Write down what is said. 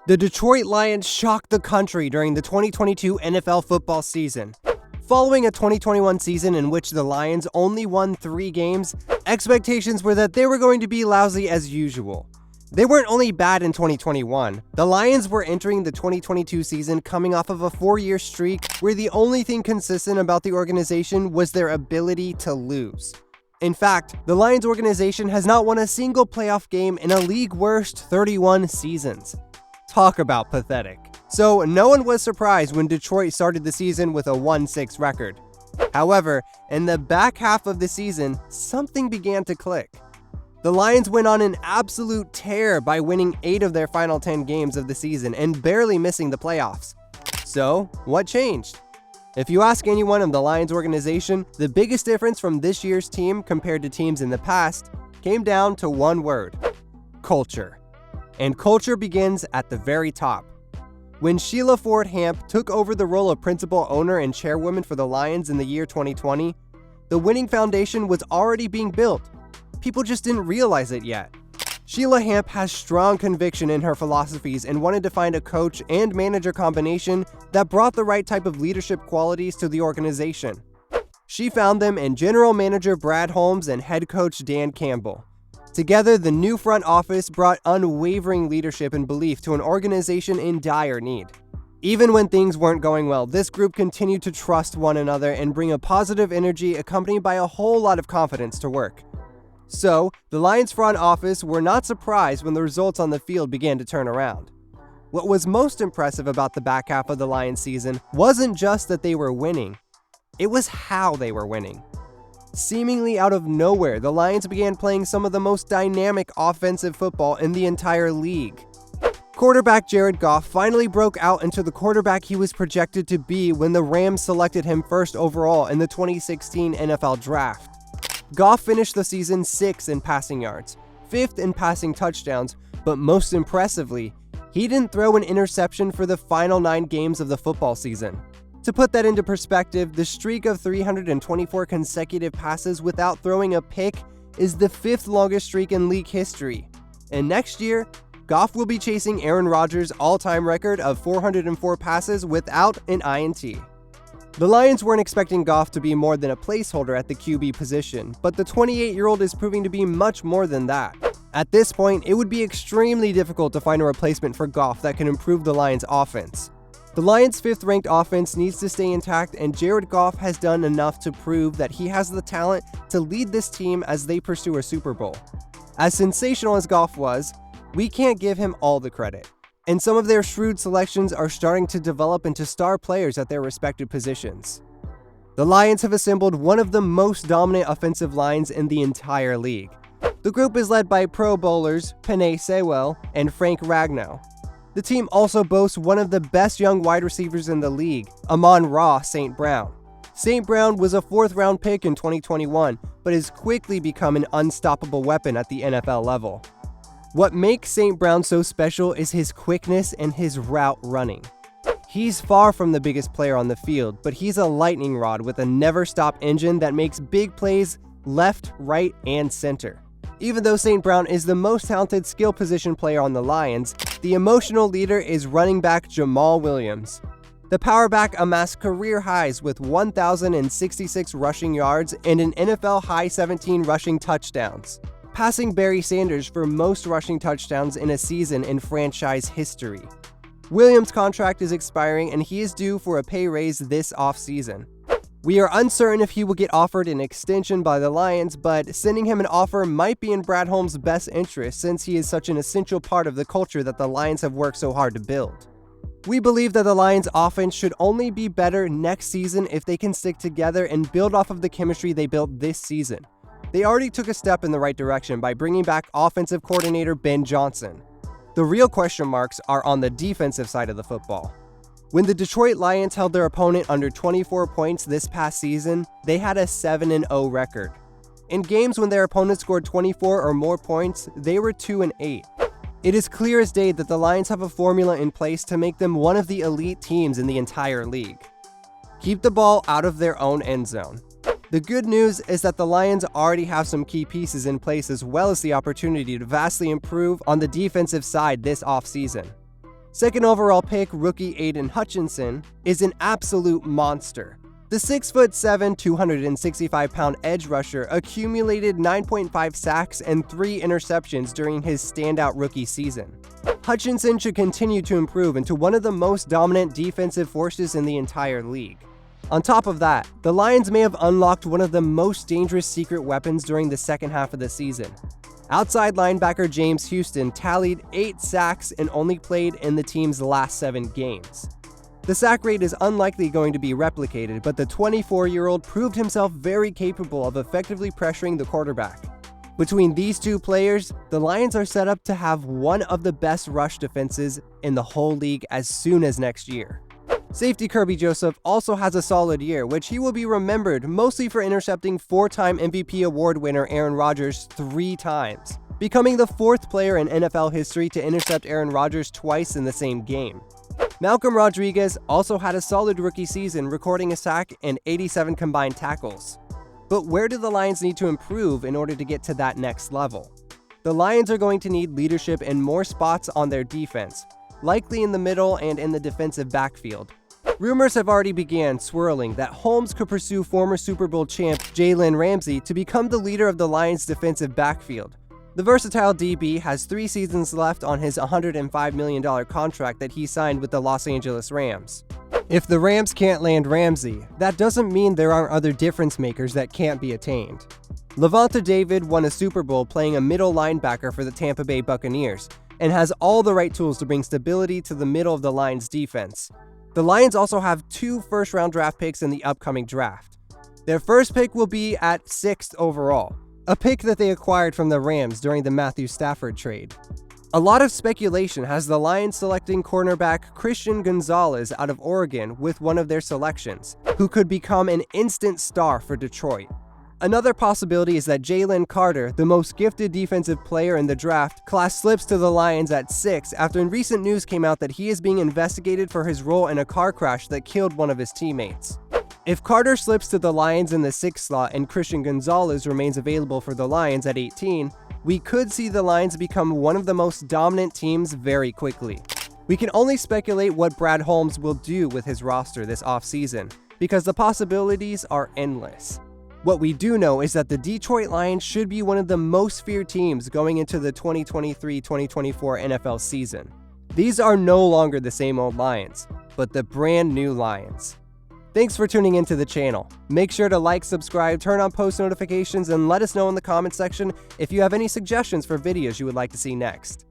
The Detroit Lions shocked the country during the 2022 NFL football season. Following a 2021 season in which the Lions only won 3 games, expectations were that they were going to be lousy as usual. They weren't only bad in 2021, the Lions were entering the 2022 season coming off of a 4-year streak where the only thing consistent about the organization was their ability to lose. In fact, the Lions organization has not won a single playoff game in a league-worst 31 seasons. Talk about pathetic. So no one was surprised when Detroit started the season with a 1-6 record. However, in the back half of the season, something began to click. The Lions went on an absolute tear by winning 8 of their final 10 games of the season and barely missing the playoffs. So, what changed? If you ask anyone in the Lions organization, the biggest difference from this year's team compared to teams in the past came down to one word: culture. And culture begins at the very top. When Sheila Ford Hamp took over the role of principal owner and chairwoman for the Lions in the year 2020, the winning foundation was already being built. People just didn't realize it yet. Sheila Hamp has strong conviction in her philosophies and wanted to find a coach and manager combination that brought the right type of leadership qualities to the organization. She found them in general manager Brad Holmes and head coach Dan Campbell. Together, the new front office brought unwavering leadership and belief to an organization in dire need. Even when things weren't going well, this group continued to trust one another and bring a positive energy accompanied by a whole lot of confidence to work. So, the Lions front office were not surprised when the results on the field began to turn around. What was most impressive about the back half of the Lions season wasn't just that they were winning, it was how they were winning. Seemingly out of nowhere, the Lions began playing some of the most dynamic offensive football in the entire league. Quarterback Jared Goff finally broke out into the quarterback he was projected to be when the Rams selected him first overall in the 2016 NFL Draft. Goff finished the season 6th in passing yards, 5th in passing touchdowns, but most impressively, he didn't throw an interception for the final 9 games of the football season. To put that into perspective, the streak of 324 consecutive passes without throwing a pick is the 5th longest streak in league history. And next year, Goff will be chasing Aaron Rodgers' all-time record of 404 passes without an INT. The Lions weren't expecting Goff to be more than a placeholder at the QB position, but the 28-year-old is proving to be much more than that. At this point, it would be extremely difficult to find a replacement for Goff that can improve the Lions' offense. The Lions' 5th-ranked offense needs to stay intact, and Jared Goff has done enough to prove that he has the talent to lead this team as they pursue a Super Bowl. As sensational as Goff was, we can't give him all the credit, and some of their shrewd selections are starting to develop into star players at their respective positions. The Lions have assembled one of the most dominant offensive lines in the entire league. The group is led by Pro Bowlers Penei Sewell and Frank Ragnow. The team also boasts one of the best young wide receivers in the league, Amon-Ra St. Brown. St. Brown was a 4th-round pick in 2021, but has quickly become an unstoppable weapon at the NFL level. What makes St. Brown so special is his quickness and his route running. He's far from the biggest player on the field, but he's a lightning rod with a never-stop engine that makes big plays left, right, and center. Even though St. Brown is the most talented skill position player on the Lions, the emotional leader is running back Jamal Williams. The power back amassed career highs with 1,066 rushing yards and an NFL-high 17 rushing touchdowns, passing Barry Sanders for most rushing touchdowns in a season in franchise history. Williams' contract is expiring and he is due for a pay raise this offseason. We are uncertain if he will get offered an extension by the Lions, but sending him an offer might be in Brad Holmes' best interest since he is such an essential part of the culture that the Lions have worked so hard to build. We believe that the Lions' offense should only be better next season if they can stick together and build off of the chemistry they built this season. They already took a step in the right direction by bringing back offensive coordinator Ben Johnson. The real question marks are on the defensive side of the football. When the Detroit Lions held their opponent under 24 points this past season, they had a 7-0 record. In games when their opponents scored 24 or more points, they were 2-8. It is clear as day that the Lions have a formula in place to make them one of the elite teams in the entire league. Keep the ball out of their own end zone. The good news is that the Lions already have some key pieces in place as well as the opportunity to vastly improve on the defensive side this offseason. Second overall pick, rookie Aiden Hutchinson, is an absolute monster. The 6'7", 265-pound edge rusher accumulated 9.5 sacks and 3 interceptions during his standout rookie season. Hutchinson should continue to improve into one of the most dominant defensive forces in the entire league. On top of that, the Lions may have unlocked one of the most dangerous secret weapons during the second half of the season. Outside linebacker James Houston tallied 8 sacks and only played in the team's last 7 games. The sack rate is unlikely going to be replicated, but the 24-year-old proved himself very capable of effectively pressuring the quarterback. Between these two players, the Lions are set up to have one of the best rush defenses in the whole league as soon as next year. Safety Kirby Joseph also has a solid year, which he will be remembered mostly for intercepting 4-time MVP award winner Aaron Rodgers 3 times, becoming the 4th player in NFL history to intercept Aaron Rodgers twice in the same game. Malcolm Rodriguez also had a solid rookie season, recording a sack and 87 combined tackles. But where do the Lions need to improve in order to get to that next level? The Lions are going to need leadership in more spots on their defense, likely in the middle and in the defensive backfield. Rumors have already begun swirling that Holmes could pursue former Super Bowl champ Jalen Ramsey to become the leader of the Lions' defensive backfield. The versatile DB has 3 seasons left on his $105 million contract that he signed with the Los Angeles Rams. If the Rams can't land Ramsey, that doesn't mean there aren't other difference makers that can't be attained. Lavonte David won a Super Bowl playing a middle linebacker for the Tampa Bay Buccaneers and has all the right tools to bring stability to the middle of the Lions' defense. The Lions also have 2 first-round draft picks in the upcoming draft. Their first pick will be at 6th overall, a pick that they acquired from the Rams during the Matthew Stafford trade. A lot of speculation has the Lions selecting cornerback Christian Gonzalez out of Oregon with one of their selections, who could become an instant star for Detroit. Another possibility is that Jalen Carter, the most gifted defensive player in the draft class, slips to the Lions at 6 after recent news came out that he is being investigated for his role in a car crash that killed one of his teammates. If Carter slips to the Lions in the 6th slot and Christian Gonzalez remains available for the Lions at 18, we could see the Lions become one of the most dominant teams very quickly. We can only speculate what Brad Holmes will do with his roster this offseason, because the possibilities are endless. What we do know is that the Detroit Lions should be one of the most feared teams going into the 2023-2024 NFL season. These are no longer the same old Lions, but the brand new Lions. Thanks for tuning into the channel. Make sure to like, subscribe, turn on post notifications, and let us know in the comment section if you have any suggestions for videos you would like to see next.